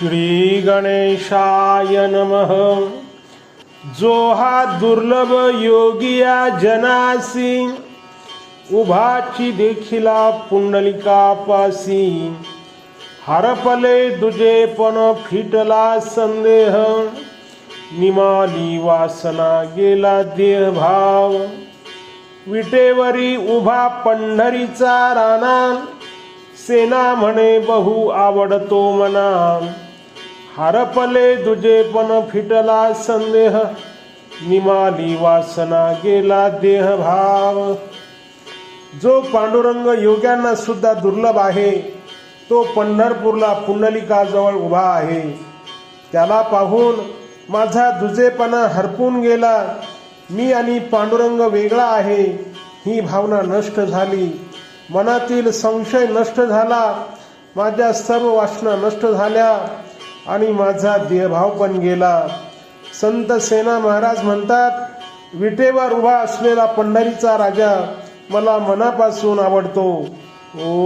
श्री गणेशाय नमः। जो हा दुर्लभ योगिया जनासी, उभाची देखिला पुंडलिकापासी। हरपले दुजेपण फिटला संदेह, निमाली वासना गेला देहभाव। विटेवरी उभा पंढरीचा राणा, सेना म्हणे बहु आवडतो मना। हरपले दुजेपण फिटला संदेह, निमाली वासना गेला देहभाव। जो पांडुरंग योग्यांना सुद्धा दुर्लभ आहे, तो पंढरपूरला पुंडलिकाजवळ उभा आहे। त्याला पाहून माझा दुजेपणा हरपून गेला। मी आणि पांडुरंग वेगळा आहे ही भावना नष्ट झाली। मनातील संशय नष्ट झाला, माझ्या सर्व वासना नष्ट झाल्या आणि माझा देहभाव पण गेला। संत सेना महाराज म्हणतात, विटेवर उभा असलेला पंढरीचा राजा मला मनापासून आवडतो। ओ